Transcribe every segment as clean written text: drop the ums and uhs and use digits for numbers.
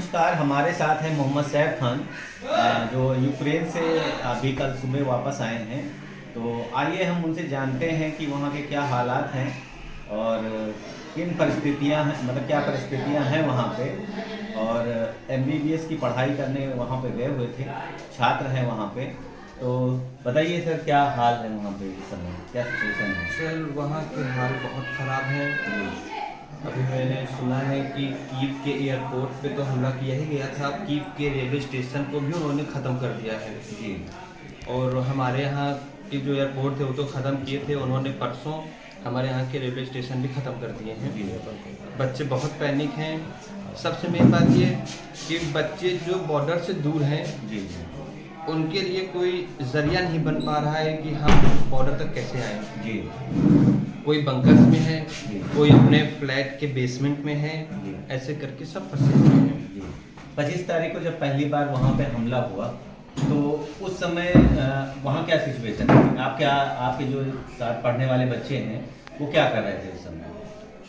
नमस्कार, हमारे साथ हैं मोहम्मद सैफ खान, जो यूक्रेन से अभी कल सुबह वापस आए हैं। तो आइए हम उनसे जानते हैं कि वहाँ के क्या हालात हैं और किन परिस्थितियाँ हैं, मतलब क्या परिस्थितियाँ हैं वहाँ पे। और एमबीबीएस की पढ़ाई करने वहाँ पे गए हुए थे, छात्र हैं वहाँ पे। तो बताइए सर, क्या हाल है वहाँ पे इस समय, क्या सिचुएशन है? सर वहाँ के हाल बहुत ख़राब है। जी अभी मैंने सुना है कि कीव के एयरपोर्ट पे तो हमला किया ही गया था, कीव के रेलवे स्टेशन को भी उन्होंने ख़त्म कर दिया है। जी और हमारे यहाँ के जो एयरपोर्ट थे वो तो ख़त्म किए थे उन्होंने, परसों हमारे यहाँ के रेलवे स्टेशन भी ख़त्म कर दिए हैं। जी बच्चे बहुत पैनिक हैं। सबसे मेन बात ये कि बच्चे जो बॉर्डर से दूर हैं जी जी उनके लिए कोई ज़रिया नहीं बन पा रहा है कि हम बॉर्डर तक कैसे आएँ। जी कोई बंकर्स में है, जी। कोई अपने फ्लैट के बेसमेंट में है, जी। ऐसे करके सब फंसे हुए हैं। जी 25 तारीख को जब पहली बार वहाँ पे हमला हुआ तो उस समय वहाँ क्या सिचुएशन थी? आपके जो साथ पढ़ने वाले बच्चे हैं वो क्या कर रहे थे उस समय?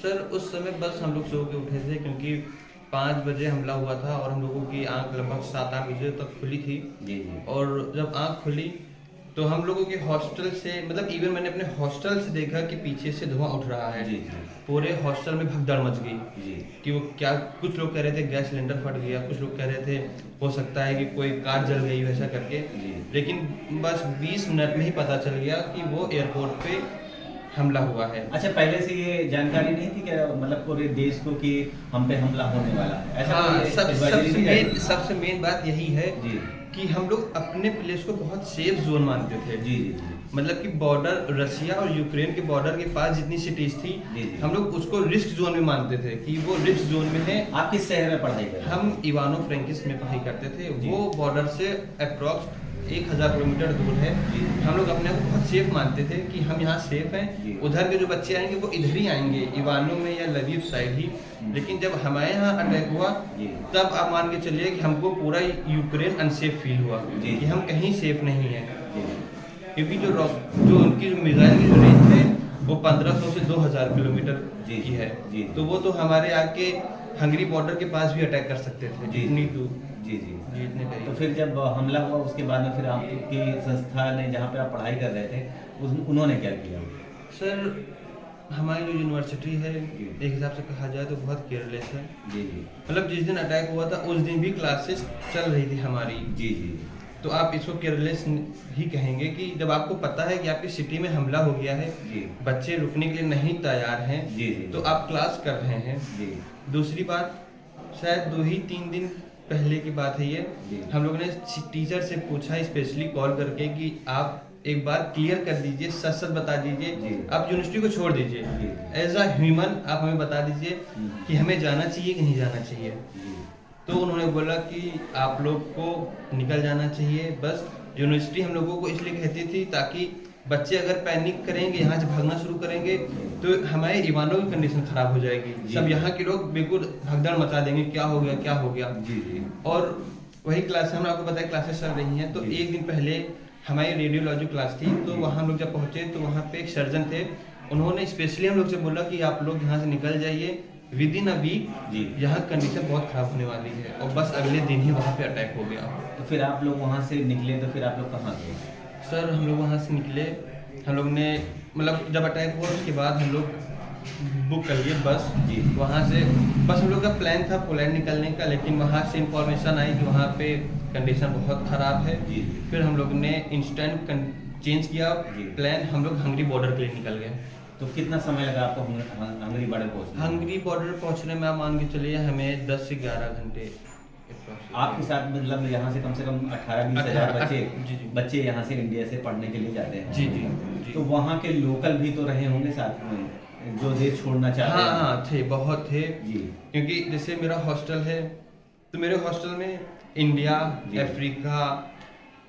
सर उस समय बस हम लोग सो के उठे थे क्योंकि 5 बजे हमला हुआ था और हम लोगों की आंख लगभग 7-8 बजे तक खुली थी। जी जी और जब आंख खुली तो हम लोगों के हॉस्टल से, मतलब इवन मैंने अपने हॉस्टल से देखा कि पीछे से धुआं उठ रहा है। जी जी पूरे हॉस्टल में भगदड़ मच गई जी कि वो क्या, कुछ लोग कह रहे थे गैस सिलेंडर फट गया, कुछ लोग कह रहे थे हो सकता है कि कोई कार जल गई, वैसा करके। जी। लेकिन बस 20 मिनट में ही पता चल गया कि वो एयरपोर्ट पे हमला हुआ है। अच्छा, पहले से ये जानकारी नहीं थी क्या, मतलब पूरे देश को कि हम पे हमला होने वाला है? ऐसा हाँ, कोई advisory नहीं जारी? सबसे मेन बात यही है जी कि हम लोग अपने प्लेस को बहुत सेफ जोन मानते थे। जी जी जी मतलब कि बॉर्डर रशिया और यूक्रेन के बॉर्डर के पास जितनी सिटीज थी जी, जी। हम लोग उसको रिस्क जोन में मानते थे कि वो रिस्क जोन में है। आप किस शहर में पढ़ाई कर रहे हैं? हम इवानो फ्रैंकिस में पढ़ाई करते थे। जी। वो बॉर्डर से अप्रॉक्स 1000 किलोमीटर दूर है। जी। हम लोग अपने को बहुत सेफ मानते थे कि हम यहाँ सेफ जी। हैं, उधर के जो बच्चे आएंगे वो इधर ही आएंगे, इवानो में या लवीव साइड ही। लेकिन जब हमारे यहाँ अटैक हुआ जी। तब आप मान के चलिए कि हमको पूरा यूक्रेन अनसेफ फील हुआ जी। कि हम कहीं सेफ नहीं हैं। जी क्योंकि जो उनकी मिसाइल की जो रेंज है वो 1500 से 2000 किलोमीटर जी। की है। जी। तो वो तो हमारे आके हंगरी बॉर्डर के पास भी अटैक कर सकते थे। जी। इतनी दूर, जी जी जी इतने तो करीब। फिर जब हमला हुआ उसके बाद में फिर आपकी संस्था ने, जहाँ पे आप पढ़ाई कर रहे थे, उन्होंने क्या किया? सर हमारी जो यूनिवर्सिटी है एक हिसाब से कहा जाए तो बहुत केयरलेस है। जी जी मतलब जिस दिन अटैक हुआ था उस दिन भी क्लासेस चल रही थी हमारी। जी जी तो आप इसको केयरलेस ही कहेंगे कि जब आपको पता है कि आपकी सिटी में हमला हो गया है, जी बच्चे रुकने के लिए नहीं तैयार हैं, जी जी तो आप क्लास कर रहे हैं। जी दूसरी बात, शायद 2 ही 3 दिन पहले की बात है ये, जी। हम लोगों ने टीचर से पूछा स्पेशली कॉल करके कि आप एक बार क्लियर कर दीजिए, सच सच बता दीजिए, जी। आप यूनिवर्सिटी को छोड़ दीजिए, जी। एज अ ह्यूमन आप हमें बता दीजिए कि हमें जाना चाहिए कि नहीं जाना चाहिए। जी तो उन्होंने बोला कि आप लोग को निकल जाना चाहिए। बस यूनिवर्सिटी हम लोगों को इसलिए कहती थी ताकि बच्चे अगर पैनिक करेंगे, यहाँ से भागना शुरू करेंगे तो हमारे इवानों की कंडीशन खराब हो जाएगी। जी। सब यहाँ के लोग बिल्कुल भगदड़ मचा देंगे, क्या हो गया क्या हो गया। जी जी और वही क्लास हमने आपको बताया क्लासेस चल रही हैं। तो जी। एक दिन पहले हमारी रेडियोलॉजी क्लास थी, तो जी। वहाँ हम लोग जब पहुँचे तो वहाँ पे एक सर्जन थे। उन्होंने स्पेशली हम लोग से बोला कि आप लोग यहाँ से निकल जाइए, विद इन अ वीक जी। यहाँ कंडीशन बहुत खराब होने वाली है। और बस अगले दिन ही वहाँ पे अटैक हो गया। तो फिर आप लोग वहाँ से निकले तो फिर आप लोग कहाँ गए? सर हम लोग वहाँ से निकले, हम लोग ने मतलब जब अटैक हुआ उसके बाद हम लोग बुक कर लिए बस। जी। वहाँ से बस हम लोग का प्लान था पोलैंड निकलने का, लेकिन वहाँ से इंफॉर्मेशन आई कि वहाँ पे कंडीशन बहुत ख़राब है। जी। फिर हम लोग ने इंस्टेंट चेंज किया जी। प्लान, हम लोग हंगरी बॉर्डर के लिए निकल गए। तो कितना समय लगा आपको हंगरी बॉर्डर पहुँचने? हंगरी बॉर्डर पहुँचने में आप मान के चलिए हमें 10 से 11 घंटे। आपके साथ मतलब यहाँ से कम 18-20 हज़ार जी, जी। बच्चे यहाँ से इंडिया से पढ़ने के लिए जाते हैं। जी, जी, जी। तो वहाँ के लोकल भी तो रहे होंगे साथ में जो देश छोड़ना चाहते हैं? हाँ थे, बहुत थे। जी क्योंकि जैसे मेरा हॉस्टल है तो मेरे हॉस्टल में इंडिया, जी। अफ्रीका,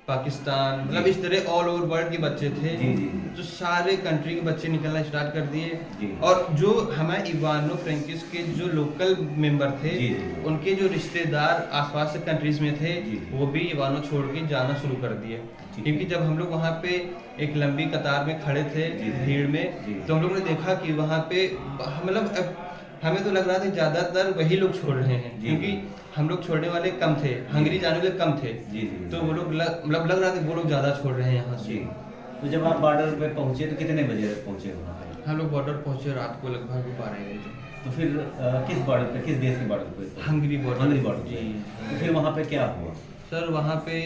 पाकिस्तान, मतलब इस तरह ऑल ओवर वर्ल्ड के बच्चे थे। जी, जी। तो सारे कंट्री के बच्चे निकलना स्टार्ट कर दिए। जी। और जो हमारे इवानो फ्रैंकिस के जो लोकल मेंबर थे, जी, जी। उनके जो रिश्तेदार आसपास से कंट्रीज में थे, जी, जी। वो भी इवानो छोड़ के जाना शुरू कर दिए। ठीक। क्योंकि जब हम लोग वहाँ पे एक लंबी कतार में खड़े थे जी, जी। भीड़ जी। में, तो हम लोग ने देखा कि वहाँ पे मतलब हमें तो लग रहा था ज़्यादातर वही लोग छोड़ रहे हैं, जी। क्योंकि हम लोग छोड़ने वाले कम थे, हंगरी जाने वाले कम थे। जी जी। तो वो लोग मतलब लग रहा था वो लोग ज़्यादा छोड़ रहे हैं यहाँ जी। से। तो जब आप बॉर्डर पे पहुंचे तो कितने बजे पहुंचे वहाँ पे? हम लोग बॉर्डर पहुँचे रात को लगभग 12 बजे। तो फिर किस बॉर्डर पे, किस देश के बॉर्डर पे? Hungary border. हंगरी बॉर्डर पे। जी। तो फिर वहाँ पे क्या हुआ? सर वहाँ पे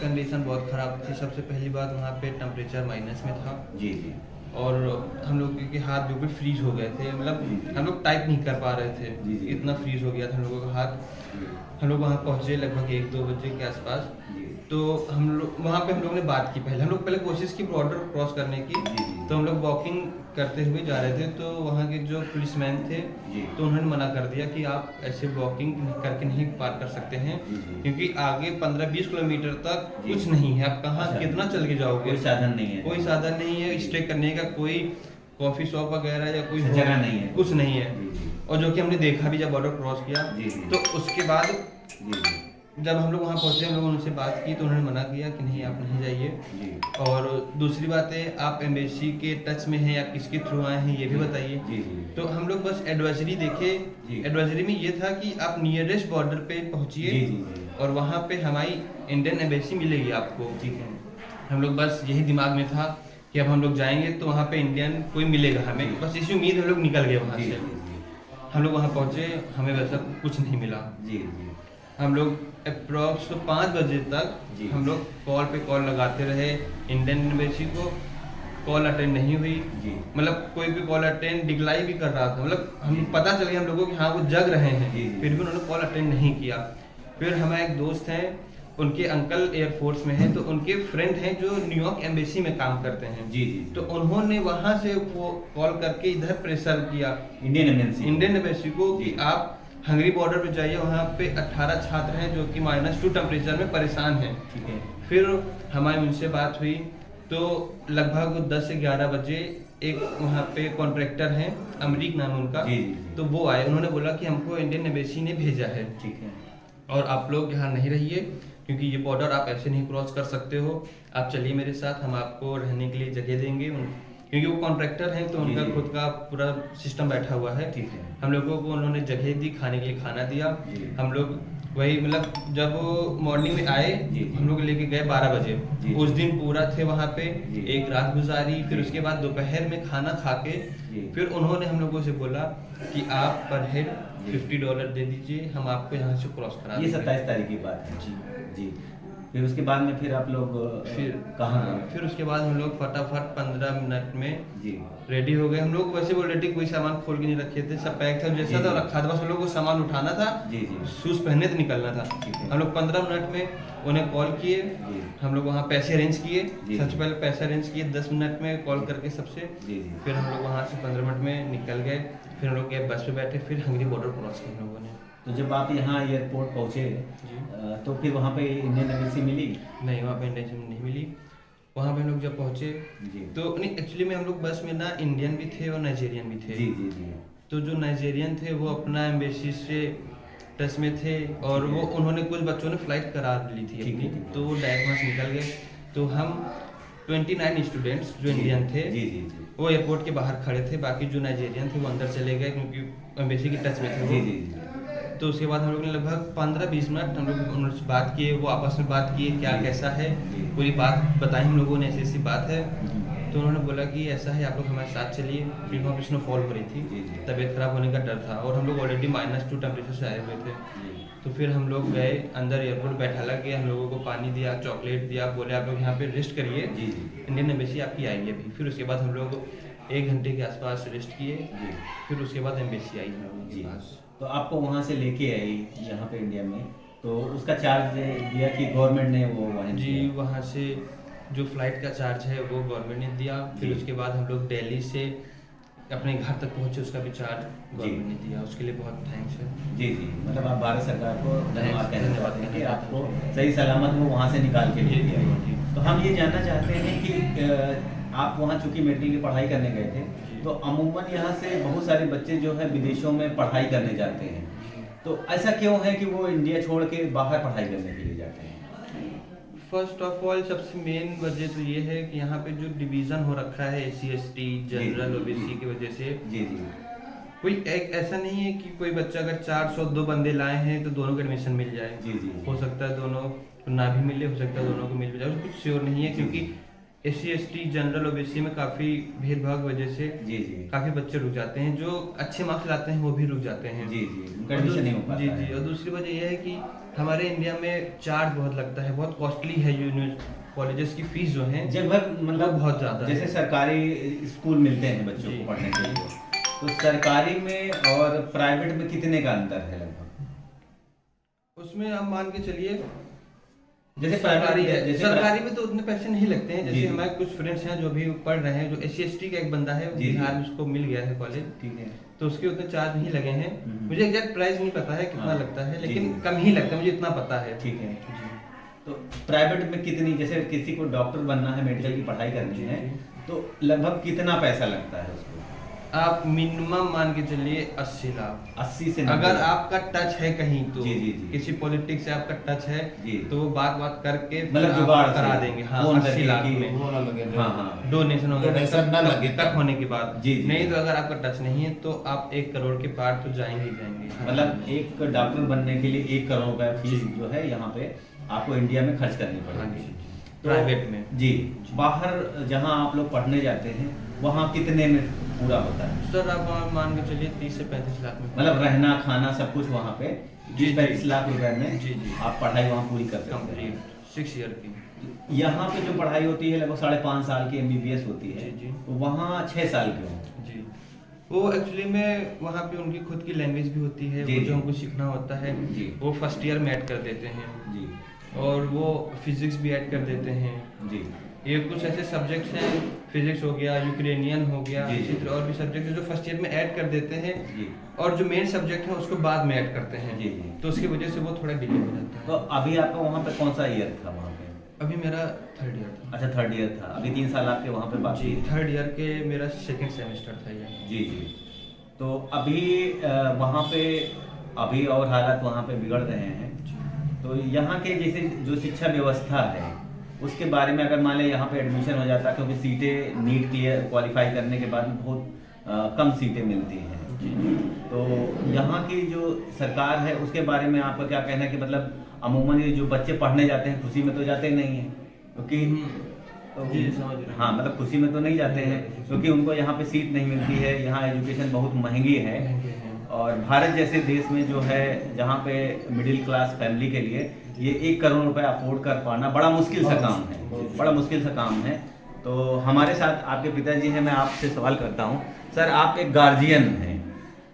कंडीशन बहुत ख़राब थी। सबसे पहली बात, वहाँ पे टेम्परेचर माइनस में था जी जी। और हम लोग के हाथ बिल्कुल फ्रीज हो गए थे, मतलब हम लोग टाइप नहीं कर पा रहे थे, जी, जी। इतना फ्रीज हो गया था हम लोगों का हाथ। जी हम लोग वहाँ पहुँचे लगभग 1-2 बजे के आसपास। जी। तो हम लोग वहाँ पे हम लोग ने बात की, पहले हम लोग पहले कोशिश की बॉर्डर क्रॉस करने की। जी, जी। तो हम लोग वॉकिंग करते हुए जा रहे थे, तो वहाँ के जो पुलिसमैन थे जी। तो उन्होंने मना कर दिया कि आप ऐसे वॉकिंग करके नहीं पार कर सकते हैं, जी, जी। क्योंकि आगे 15-20 किलोमीटर तक जी। कुछ नहीं है, आप कहाँ अच्छा। कितना चल के जाओगे? कोई साधन नहीं है। कोई साधन नहीं है, जी। स्टे करने का कोई कॉफी शॉप वगैरह या कोई जगह नहीं है। कुछ नहीं है। जी, जी। और जो कि हमने देखा भी जब बॉर्डर क्रॉस किया। जी, जी। तो उसके बाद जी जी। जब हम लोग वहाँ पहुँचे, हम लोगों ने उनसे बात की तो उन्होंने मना किया कि नहीं आप नहीं जाइए। जी। और दूसरी बात है, आप एम्बेसी के टच में हैं या किसके थ्रू आए हैं ये भी बताइए। जी जी। तो हम लोग बस एडवाइजरी देखे। जी। एडवाइजरी में ये था कि आप नियरेस्ट बॉर्डर पे पहुँचिए जी जी जी। और वहाँ पे हमारी इंडियन एम्बेसी मिलेगी आपको। ठीक है। हम लोग बस यही दिमाग में था कि अब हम लोग जाएंगे तो वहाँ पे इंडियन कोई मिलेगा हमें, जी। बस इसी उम्मीद में हम लोग निकल गए वहाँ जी से। जी जी। हम लोग वहाँ पहुँचे, हमें वैसा कुछ नहीं मिला। जी जी। हम लोग अप्रॉक्स 5 बजे तक जी। हम लोग कॉल पे कॉल लगाते रहे इंडियन एम्बेसी को, कॉल अटेंड नहीं हुई। जी। मतलब कोई भी कॉल अटेंड डिक्लाइन भी कर रहा था, मतलब हम पता चल गया हम लोगों को कि हाँ वो जग रहे हैं, जी, जी। फिर भी उन्होंने कॉल अटेंड नहीं किया। फिर हमारे एक दोस्त हैं, उनके अंकल एयरफोर्स में हैं, तो उनके फ्रेंड हैं जो न्यूयॉर्क एम्बेसी में काम करते हैं। जी जी। तो उन्होंने वहां से वो कॉल करके इधर प्रेशर किया इंडियन एम्बेसी। इंडियन एम्बेसी को जी। कि आप हंगरी बॉर्डर पे जाइए, वहाँ पे 18 छात्र हैं जो कि -2 टेम्परेचर में परेशान हैं। ठीक है। फिर हमारी उनसे बात हुई तो लगभग 10 से 11 बजे एक वहाँ पे कॉन्ट्रैक्टर हैं, अमरीक नाम है उनका। जी, जी, जी। तो वो आए, उन्होंने बोला कि हमको इंडियन एम्बेसी ने भेजा है ठीक है। और आप लोग यहाँ नहीं रहिए, क्योंकि ये बॉर्डर आप ऐसे नहीं क्रॉस कर सकते हो। आप चलिए मेरे साथ, हम आपको रहने के लिए जगह देंगे। क्योंकि वो कॉन्ट्रैक्टर हैं तो जी, उनका जी। खुद का पूरा सिस्टम बैठा हुआ है। ठीक है। हम लोगों को उन्होंने जगह दी, खाने के लिए खाना दिया। जी। हम लोग वही मतलब जब मॉर्निंग में आए, जी। हम लोग लेके गए 12 बजे। जी। उस दिन पूरा थे वहाँ पे, जी। एक रात गुजारी। फिर जी। उसके बाद दोपहर में खाना खा के जी। फिर उन्होंने हम लोगों से बोला कि आप पर हेड जी। $50 दे दीजिए, हम आपको यहाँ से क्रॉस करा ये देंगे। 27 तारीख की बात है। जी। जी। फिर उसके बाद में फिर आप लोग फिर कहाँ गए? फिर उसके बाद हम लोग फटाफट 15 मिनट में जी। रेडी हो गए। हम लोग वैसे ऑलरेडी कोई सामान खोल के नहीं रखे थे, सब पैक था जैसा जी, था जी। रखा था, बस हम लोग को सामान उठाना था, जी जी। शूज पहने थे, निकलना था। ठीक है। हम लोग 15 मिनट में उन्हें कॉल किए। जी। हम लोग वहाँ पैसे अरेंज किए। जी। सबसे पहले पैसे अरेंज किए 10 मिनट में कॉल करके सबसे। जी जी। फिर हम लोग वहाँ से 15 मिनट में निकल गए। फिर हम लोग गए बस पे बैठे, फिर हंगरी बॉर्डर क्रॉस किया हम लोगों ने। तो जब आप यहाँ एयरपोर्ट पहुँचे जी। तो फिर वहाँ पे इंडियन एम्बेसी मिली? नहीं, वहाँ पे इंडियन नहीं मिली। वहाँ पे हम लोग जब पहुँचे जी। तो नहीं, एक्चुअली में हम लोग बस में ना इंडियन भी थे और नाइजेरियन भी थे। जी जी जी। तो जो नाइजेरियन थे वो अपना एम्बेसी से टच में थे और वो उन्होंने कुछ बच्चों ने फ्लाइट करा ली थी ठीक है, अपनी, ठीक है। तो वो डायरेक्ट वहाँ से निकल गए। तो हम 29 स्टूडेंट्स जो जी, इंडियन थे जी जी जी। वो एयरपोर्ट के बाहर खड़े थे, बाकी जो नाइजेरियन थे वो अंदर चले गए क्योंकि एम्बेसी के टच में थे जी वो। जी जी। तो उसके बाद हम लोग ने लगभग 15-20 मिनट हम लोग उनसे बात किए, वो आपस में बात किए क्या जी। कैसा है, जी। पूरी बात बताई हम लोगों ने, ऐसी ऐसी बात है। हम्म। तो उन्होंने बोला कि ऐसा है आप लोग हमारे साथ चलिए, फिर वहाँ पे स्नोफॉल हो रही जी, थी, जी। तबीयत खराब होने का डर था और हम लोग ऑलरेडी -2 टेम्परेचर से आए हुए थे। जी। तो फिर हम लोग गए अंदर, एयरपोर्ट बैठा लगे, हम लोगों को पानी दिया, चॉकलेट दिया, बोले आप लोग यहाँ पे रेस्ट करिए, जी जी। इंडियन एम्बेसी आपकी आएगी अभी। फिर उसके बाद हम लोग 1 घंटे के आसपास रेस्ट किए। जी। फिर उसके बाद एम्बेसी आई हम लोगों जी। के पास। तो आपको वहाँ से लेके आई यहाँ पे इंडिया में, तो उसका चार्ज दिया कि गवर्नमेंट ने वो वहाँ जी, दिया? वहाँ से जो फ्लाइट का चार्ज है वो गवर्नमेंट ने दिया। फिर जी। उसके बाद हम लोग दिल्ली से अपने घर तक पहुँचे, उसका भी चार्ज गवर्नमेंट ने दिया, उसके लिए बहुत थैंक्स है। जी जी। मतलब आप भारत सरकार को धन्यवाद कहना धन्यवाद चाहते हैं कि कहना आपको चाहते हैं। सही सलामत वो वहाँ से निकाल के ले जी, गया। जी। तो हम ये जानना चाहते हैं कि आप वहाँ चूंकि मेडिकल की पढ़ाई करने गए थे, तो अमूमन यहाँ से बहुत सारे बच्चे जो है विदेशों में पढ़ाई करने जाते हैं, तो ऐसा क्यों है कि वो इंडिया छोड़ के बाहर पढ़ाई करने के लिए जाते हैं? फर्स्ट ऑफ ऑल सबसे मेन वजह तो ये है कि यहाँ पे जो डिवीज़न हो रखा है SC ST जनरल जी, OBC जी। की वजह से, जी जी। कोई एक ऐसा नहीं है कि कोई बच्चा अगर 402 बंदे लाए हैं तो दोनों को एडमिशन मिल जाए। जी जी हो सकता है दोनों को ना भी मिले, हो सकता है दोनों को मिल भी जाए, कुछ श्योर नहीं है, क्योंकि SC ST जनरल ओबीसी में काफी भेदभाव की वजह से जी जी काफी बच्चे रुक जाते हैं, जो अच्छे मार्क्स लाते हैं वो भी रुक जाते हैं। जी जी, उनका एडमिशन नहीं हो पाता जी है। जी, और दूसरी वजह यह है कि हमारे इंडिया में चार्ज बहुत लगता है, बहुत कॉस्टली है। कॉलेजेस की फीस जो है जगह मतलब बहुत ज्यादा है। जैसे सरकारी स्कूल मिलते हैं बच्चों जी। को पढ़ने के लिए, तो सरकारी में और प्राइवेट में कितने का अंतर है लगभग? उसमें आप मान के चलिए, जैसे सरकारी है, जैसे सरकारी में तो उतने पैसे नहीं लगते हैं। जी, जैसे जी। हमारे कुछ फ्रेंड्स हैं जो भी पढ़ रहे हैं, जो SC ST का एक बंदा है, जी, जी। बिहार में उसको मिल गया है कॉलेज, ठीक है। तो उसके उतने चार्ज नहीं लगे हैं। मुझे एग्जैक्ट प्राइस नहीं पता है कितना हाँ, लगता है, जी, लेकिन जी। कम ही लगता है, मुझे इतना पता है। ठीक है। जी। तो प्राइवेट में कितनी, जैसे किसी को डॉक्टर बनना है, मेडिकल की पढ़ाई करनी जी, है, जी। तो लगभग कितना पैसा लगता है उसको? आप मिनिमम मान के चलिए 80 लाख। 80 से 90 अगर लाख। आपका टच है कहीं तो, जी, जी, जी। किसी पॉलिटिक्स से आपका टच है जी। तो वो बात करके मतलब फिर जुगाड़ आप से करा देंगे। हाँ, फोन 80 करके लाख कि में वो ना लगे। हाँ हाँ डोनेशन डोनेशन ना लगे कट होने के बाद। जी, जी। नहीं तो अगर आपका टच नहीं है तो आप 1 करोड़ के पार तो जाएंगे ही जाएंगे। मतलब एक डॉक्टर बनने के लिए 1 करोड़ रुपए फीस जो है यहाँ पे आपको इंडिया में खर्च करनी हाँ पड़ेगी। जी, तो प्राइवेट में। जी, बाहर जहाँ आप लोग पढ़ने जाते हैं वहाँ कितने में पूरा होता है? सर आप मान के चलिए 30 से 35 लाख में। मतलब रहना खाना सब कुछ वहाँ पे जी, 30-35 लाख रुपए में जी, जी। आप पढ़ाई वहाँ पूरी कर सकते हैं। कंप्लीट 6 ईयर की। यहाँ पे जो पढ़ाई होती है लगभग 5.5 साल की MBBS होती है, जी, जी। तो वहाँ 6 साल क्यों? जी, वो एक्चुअली में वहाँ पे उनकी खुद की लैंग्वेज भी होती है, जी, वो जी। जो हमको सीखना होता है जी। वो फर्स्ट ईयर में ऐड कर देते हैं, जी और वो फिजिक्स भी ऐड कर देते हैं। जी ये कुछ ऐसे सब्जेक्ट्स हैं, फिजिक्स हो गया, यूक्रेनियन हो गया, जी, जी। इसी तरह और भी सब्जेक्ट है जो फर्स्ट ईयर में ऐड कर देते हैं, जी। और जो मेन सब्जेक्ट है उसको बाद में ऐड करते हैं। जी, जी। तो उसकी वजह से वो थोड़ा डिले हो जाता तो है। अभी आपका वहाँ पे कौन सा ईयर था वहाँ पे? अभी मेरा 3rd ईयर था। अच्छा 3rd ईयर था, अभी 3 साल आपके वहाँ पे बाकी जी, है। 3rd ईयर के मेरा 2nd सेमेस्टर था ये। जी जी। तो अभी वहाँ पे अभी और हालात वहाँ पे बिगड़ रहे हैं, तो यहाँ के जैसे जो शिक्षा व्यवस्था है उसके बारे में अगर मान लें यहाँ पे एडमिशन हो जाता, क्योंकि सीटें नीट क्वालिफाई करने के बाद बहुत कम सीटें मिलती हैं, तो यहाँ की जो सरकार है उसके बारे में आपका क्या कहना है कि मतलब अमूमन ये जो बच्चे पढ़ने जाते हैं खुशी में तो जाते नहीं हैं, क्योंकि जी, समझ रहे हैं। हाँ मतलब खुशी में तो नहीं जाते हैं, क्योंकि उनको यहाँ पे सीट नहीं मिलती है, यहाँ एजुकेशन बहुत महंगी है, और भारत जैसे देश में जो है जहाँ पे मिडिल क्लास फैमिली के लिए ये 1 करोड़ रुपए अफोर्ड कर पाना बड़ा मुश्किल सा काम है, बड़ा मुश्किल सा काम है। तो हमारे साथ आपके पिताजी हैं, मैं आपसे सवाल करता हूँ सर, आप एक गार्जियन हैं,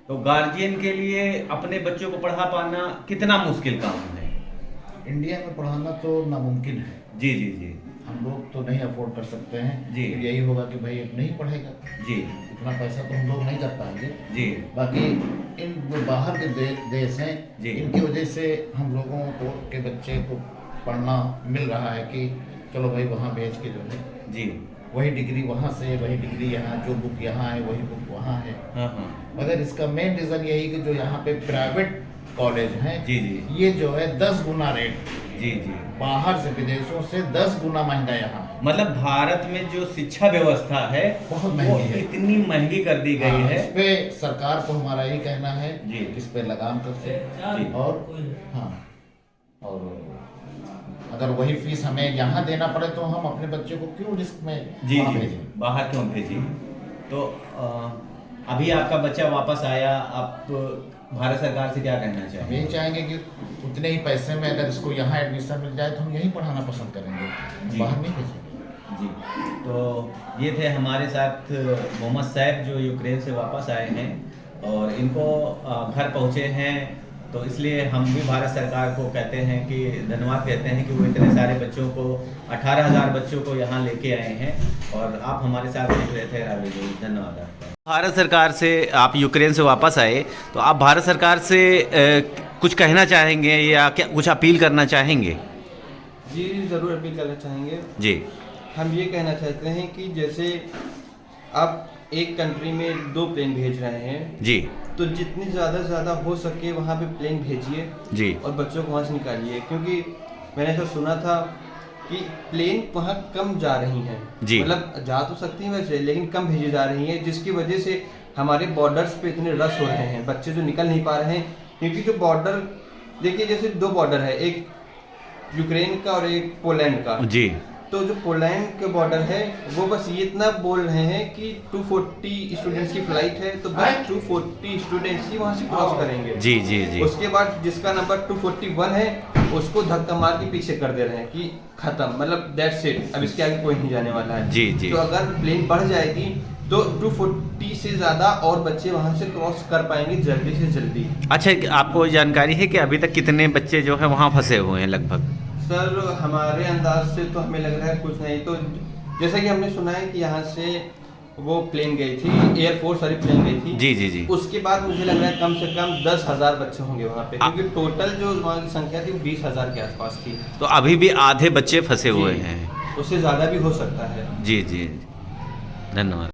तो गार्जियन के लिए अपने बच्चों को पढ़ा पाना कितना मुश्किल काम है? इंडिया में पढ़ाना तो नामुमकिन है, जी जी जी हम लोग तो नहीं अफोर्ड कर सकते हैं। जी। फिर यही होगा कि भाई अब नहीं पढ़ेगा, जी इतना पैसा तो हम लोग नहीं कर पाएंगे। जी बाकी इन जो बाहर के देश हैं, जी। इनकी वजह से हम लोगों को के बच्चे को पढ़ना मिल रहा है कि चलो भाई वहाँ भेज के जो है जी वही डिग्री वहाँ से, वही डिग्री यहाँ, जो बुक यहाँ है वही बुक वहाँ है। हाँ हाँ मगर इसका मेन रीज़न यही कि जो यहाँ पे प्राइवेट कॉलेज हैं, जी जी ये जो है 10 गुना रेट, जी जी। बाहर से विदेशों से 10 गुना महंगा यहाँ है। मतलब भारत में जो शिक्षा व्यवस्था है बहुत वो महंगी है। इतनी महंगी कर दी गई हाँ, है। इस पे सरकार को हमारा यही कहना है जी। कि इस पे लगाम कसे, जी। और हाँ, और अगर वही फीस हमें यहाँ देना पड़े तो हम अपने बच्चे को क्यों रिस्क में जी वहाँ जी भेजें? बाहर क्यों भेजी? तो अभी आपका बच्चा वापस आया, आप भारत सरकार से क्या कहना हम चाहेंगे? यही चाहेंगे कि उतने ही पैसे में अगर इसको यहाँ एडमिशन मिल जाए तो हम यहीं पढ़ाना पसंद करेंगे, जी। बाहर नहीं भेजेंगे। जी, तो ये थे हमारे साथ मोहम्मद सैफ जो यूक्रेन से वापस आए हैं, और इनको घर पहुँचे हैं, तो इसलिए हम भी भारत सरकार को कहते हैं कि धन्यवाद कहते हैं कि वो इतने सारे बच्चों को 18,000 बच्चों को यहाँ लेके आए हैं, और आप हमारे साथ देख रहे थे रावी जी, धन्यवाद आपका। भारत सरकार से आप यूक्रेन से वापस आए, तो आप भारत सरकार से कुछ कहना चाहेंगे या क्या कुछ अपील करना चाहेंगे? जी ज़रूर अपील करना चाहेंगे। जी हम ये कहना चाहते हैं कि जैसे आप एक कंट्री में 2 प्लेन भेज रहे हैं, जी तो जितनी ज़्यादा से ज़्यादा हो सके वहाँ पे प्लेन भेजिए जी और बच्चों को वहाँ से निकालिए, क्योंकि मैंने ऐसा सुना था कि प्लेन वहाँ कम जा रही हैं। जी। मतलब जा तो सकती हैं वैसे, लेकिन कम भेजी जा रही हैं, जिसकी वजह से हमारे बॉर्डर्स पे इतने रश हो रहे हैं, बच्चे जो निकल नहीं पा रहे हैं, क्योंकि जो बॉर्डर देखिए, जैसे 2 बॉर्डर है, एक यूक्रेन का और एक पोलैंड का जी। तो जो पोलैंड के बॉर्डर है वो बस ये इतना बोल रहे हैं कि 240 स्टूडेंट्स की फ्लाइट है, तो बस 240 स्टूडेंट्स ही वहाँ से क्रॉस करेंगे। जी जी जी। उसके बाद जिसका नंबर 241 है उसको धक्का मार के पीछे कर दे रहे हैं कि खत्म, मतलब दैट्स इट, अब इसके आगे कोई नहीं जाने वाला है। जी जी। तो अगर प्लेन बढ़ जाएगी तो 240 से ज़्यादा और बच्चे वहाँ से क्रॉस कर पाएंगे जल्दी से जल्दी। अच्छा, आपको जानकारी है कि अभी तक कितने बच्चे जो है वहाँ फंसे हुए हैं लगभग? सर हमारे अंदाज से तो हमें लग रहा है कुछ नहीं, तो जैसा कि हमने सुना है कि यहाँ से वो प्लेन गई थी, एयरफोर्स वाली प्लेन गई थी। जी जी जी। उसके बाद मुझे लग रहा है कम से कम 10,000 बच्चे होंगे वहाँ पे, क्योंकि टोटल जो वहाँ की संख्या थी वो 20,000 के आसपास थी। तो अभी भी आधे बच्चे फंसे हुए जी, हैं। उससे ज़्यादा भी हो सकता है। जी जी, धन्यवाद।